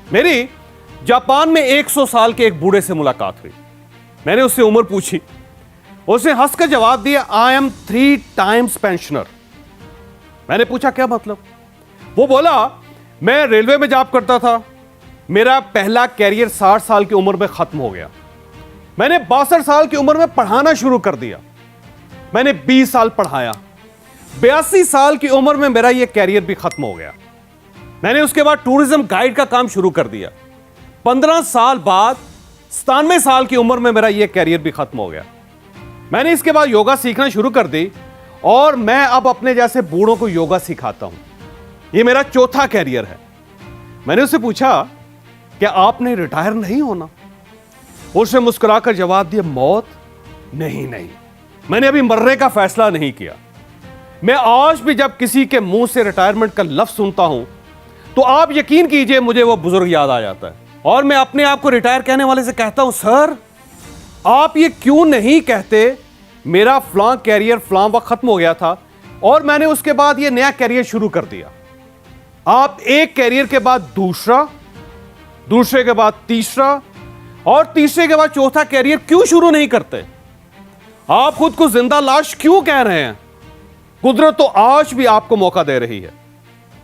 मेरी जापान में 100 साल के एक बूढ़े से मुलाकात हुई। मैंने उससे उम्र पूछी, उसने हंसकर जवाब दिया, आई एम 3 टाइम्स पेंशनर। मैंने पूछा क्या मतलब? वो बोला, मैं रेलवे में जॉब करता था, मेरा पहला कैरियर 60 साल की उम्र में खत्म हो गया। मैंने 62 साल की उम्र में पढ़ाना शुरू कर दिया। मैंने 20 साल पढ़ाया, 82 साल की उम्र में मेरा यह कैरियर भी खत्म हो गया। मैंने उसके बाद टूरिज्म गाइड का काम शुरू कर दिया। 15 साल बाद 97 साल की उम्र में मेरा यह कैरियर भी खत्म हो गया। मैंने इसके बाद योगा सीखना शुरू कर दी और मैं अब अपने जैसे बूढ़ों को योगा सिखाता हूं। यह मेरा चौथा कैरियर है। मैंने उससे पूछा, क्या आपने रिटायर नहीं होना? उसने मुस्कुराकर जवाब दिया, मौत? नहीं, मैंने अभी मरने का फैसला नहीं किया। मैं आज भी जब किसी के मुंह से रिटायरमेंट का लफ्ज सुनता हूं तो आप यकीन कीजिए मुझे वो बुजुर्ग याद आ जाता है और मैं अपने आप को रिटायर कहने वाले से कहता हूं, सर आप ये क्यों नहीं कहते, मेरा फलां कैरियर फलां वक्त खत्म हो गया था और मैंने उसके बाद ये नया कैरियर शुरू कर दिया। आप एक कैरियर के बाद दूसरा, दूसरे के बाद तीसरा और तीसरे के बाद चौथा कैरियर क्यों शुरू नहीं करते? आप खुद को जिंदा लाश क्यों कह रहे हैं? कुदरत तो आज भी आपको मौका दे रही है।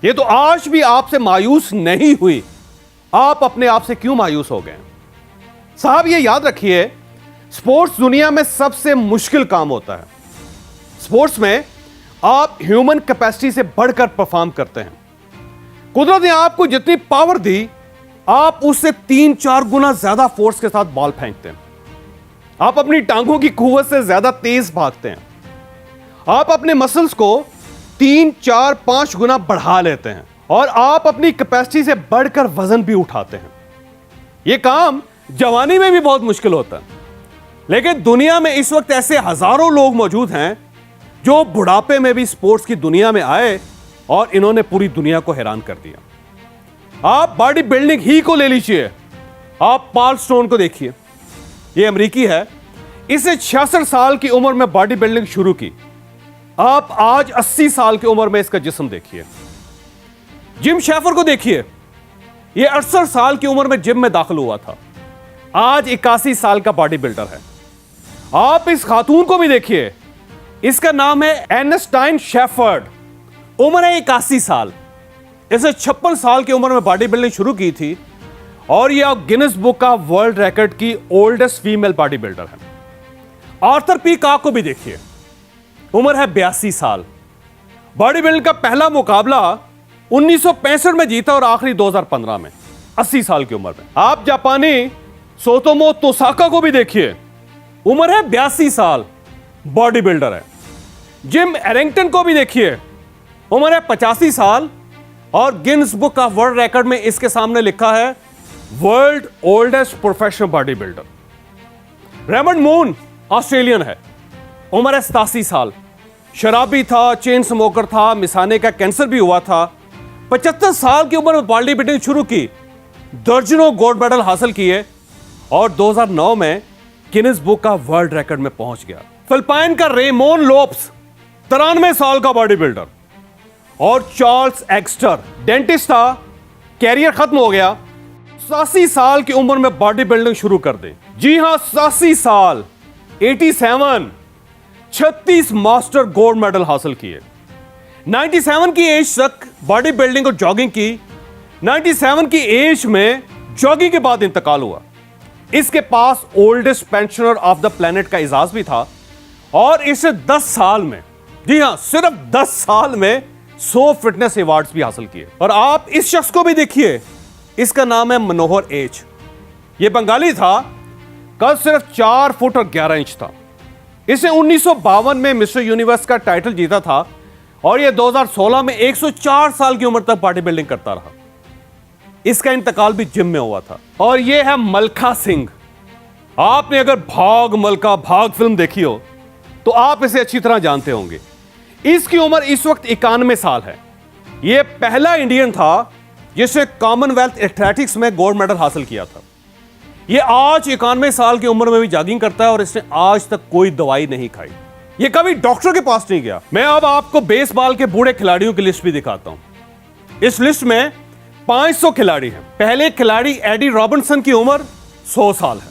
ये तो आज भी आपसे मायूस नहीं हुई। आप अपने आप से क्यों मायूस हो गए? साहब ये याद रखिए, स्पोर्ट्स दुनिया में सबसे मुश्किल काम होता है। स्पोर्ट्स में आप ह्यूमन कैपेसिटी से बढ़कर परफॉर्म करते हैं। कुदरत ने आपको जितनी पावर दी, आप उससे 3-4 गुना ज्यादा फोर्स के साथ बॉल फेंकते हैं। आप अपनी टांगों की कुव्वत से ज्यादा तेज भागते हैं। आप अपने मसल्स को 3-4-5 गुना बढ़ा लेते हैं और आप अपनी कैपेसिटी से बढ़कर वजन भी उठाते हैं। यह काम जवानी में भी बहुत मुश्किल होता है, लेकिन दुनिया में इस वक्त ऐसे हजारों लोग मौजूद हैं जो बुढ़ापे में भी स्पोर्ट्स की दुनिया में आए और इन्होंने पूरी दुनिया को हैरान कर दिया। आप बॉडी बिल्डिंग ही को ले लीजिए, आप पॉल स्टोन को देखिए, यह अमेरिकी है। इसने 66 साल की उम्र में बॉडी बिल्डिंग शुरू की। आप आज 80 साल की उम्र में इसका जिस्म देखिए। जिम शेफर को देखिए, यह 68 साल की उम्र में जिम में दाखिल हुआ था, आज 81 साल का बॉडी बिल्डर है। आप इस खातून को भी देखिए, इसका नाम है एर्नेस्टाइन शेफर्ड, उम्र है 81 साल। इसने 56 साल की उम्र में बॉडी बिल्डिंग शुरू की थी और यह गिनेस बुक का वर्ल्ड रिकॉर्ड की ओल्डेस्ट फीमेल बॉडी बिल्डर है। आर्थर पी कॉक को भी देखिए, उम्र है 82 साल। बॉडी बिल्डिंग का पहला मुकाबला 1965 में जीता और आखिरी 2015 में, 80 साल की उम्र में। आप जापानी सोतोमो तोसाका को भी देखिए, उम्र है 82 साल, बॉडी बिल्डर है। जिम एरिंगटन को भी देखिए, उम्र है 85 साल और गिनेस बुक का वर्ल्ड रिकॉर्ड में इसके सामने लिखा है world oldest professional body builder. Raymond moon Australian है, उम्र है 87 साल, शराबी था, चेन स्मोकर था, मिसाने का कैंसर भी हुआ था। 75 साल की उम्र में बॉडी बिल्डिंग शुरू की, दर्जनों गोल्ड मेडल हासिल किए और 2009 में गिनेस बुक का वर्ल्ड रिकॉर्ड में पहुंच गया। फिलिपाइन का रेमोन लोप्स 93 साल का बॉडी बिल्डर और चार्ल्स एक्स्टर डेंटिस्ट था, कैरियर खत्म हो गया, 87 साल की उम्र में बॉडी बिल्डिंग शुरू कर दे। जी हां, 87 साल, 87, 36 मास्टर गोल्ड मेडल हासिल किए। 97 की एज तक बॉडी बिल्डिंग और जॉगिंग की। 97 की एज में जॉगिंग के बाद इंतकाल हुआ। इसके पास oldest pensioner of the planet का एजाज भी था और इसे 10 साल में, जी हां सिर्फ 10 साल में 100 फिटनेस अवार्ड्स भी हासिल किए। और आप इस शख्स को भी देखिए, इसका नाम है मनोहर एच। यह बंगाली था, कद सिर्फ 4 फुट और 11 इंच था। इसने 1952 में मिस्टर यूनिवर्स का टाइटल जीता था और यह 2016 में 104 साल की उम्र तक बॉडी बिल्डिंग करता रहा। इसका इंतकाल भी जिम में हुआ था। और यह है मलखा सिंह। आपने अगर भाग मलका भाग फिल्म देखी हो तो आप इसे अच्छी तरह जानते होंगे। इसकी उम्र इस वक्त 91 साल है। यह पहला इंडियन था जिसने कॉमनवेल्थ एथलेटिक्स में गोल्ड मेडल हासिल किया था। यह आज 91 साल की उम्र में भी जॉगिंग करता है और इसने आज तक कोई दवाई नहीं खाई। यह कभी डॉक्टर के पास नहीं गया। मैं अब आपको बेसबॉल के बूढ़े खिलाड़ियों की लिस्ट भी दिखाता हूं। इस लिस्ट में 500 खिलाड़ी हैं। पहले खिलाड़ी एडी रॉबिन्सन की उम्र 100 साल है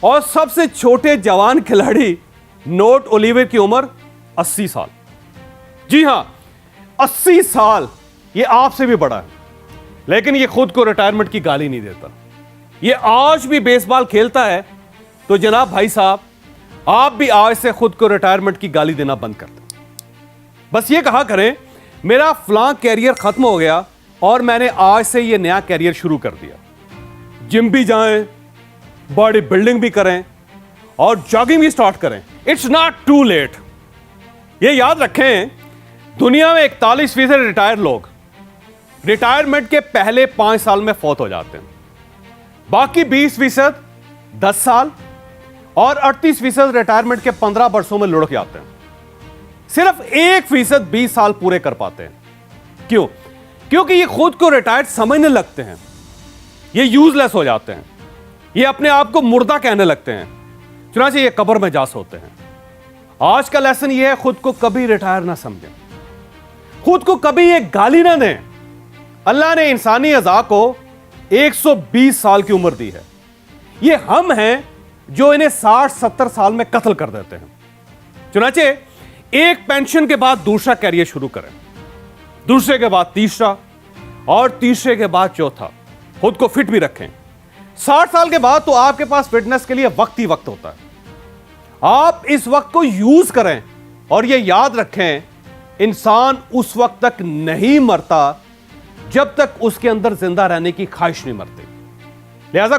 और सबसे छोटे जवान खिलाड़ी नोट ओलिवर की उम्र 80 साल। जी हां, 80 साल। ये आपसे भी बड़ा है, लेकिन ये खुद को रिटायरमेंट की गाली नहीं देता। ये आज भी बेसबॉल खेलता है। तो जनाब भाई साहब, आप भी आज से खुद को रिटायरमेंट की गाली देना बंद कर दें। बस ये कहा करें, मेरा फलां कैरियर खत्म हो गया और मैंने आज से ये नया कैरियर शुरू कर दिया। जिम भी जाएं, बॉडी बिल्डिंग भी करें और जॉगिंग भी स्टार्ट करें। It's not too late. ये याद रखें, दुनिया में 41% रिटायर लोग रिटायरमेंट के पहले 5 साल में फौत हो जाते हैं। बाकी 20% 10 साल और 38% रिटायरमेंट के 15 वर्षों में लुढ़क जाते हैं। सिर्फ 1% 20 साल पूरे कर पाते हैं। क्यों? क्योंकि ये खुद को रिटायर्ड समझने लगते हैं। ये यूजलेस हो जाते हैं। ये अपने आप को मुर्दा कहने लगते हैं। चुनांचे ये कब्र में जा सोते हैं। आज का लेसन ये है, खुद को कभी रिटायर ना समझें, खुद को कभी ये गाली ना दें। अल्लाह ने इंसानी अज़ा को 120 साल की उम्र दी है। ये हम हैं जो इन्हें 60-70 साल में कत्ल कर देते हैं। चुनांचे एक पेंशन के बाद दूसरा कैरियर शुरू करें, दूसरे के बाद तीसरा और तीसरे के बाद चौथा। खुद को फिट भी रखें। 60 साल के बाद तो आपके पास फिटनेस के लिए वक्त ही वक्त होता है। आप इस वक्त को यूज करें और यह याद रखें, इंसान उस वक्त तक नहीं मरता जब तक उसके अंदर जिंदा रहने की ख्वाहिश नहीं मरती। लिहाजा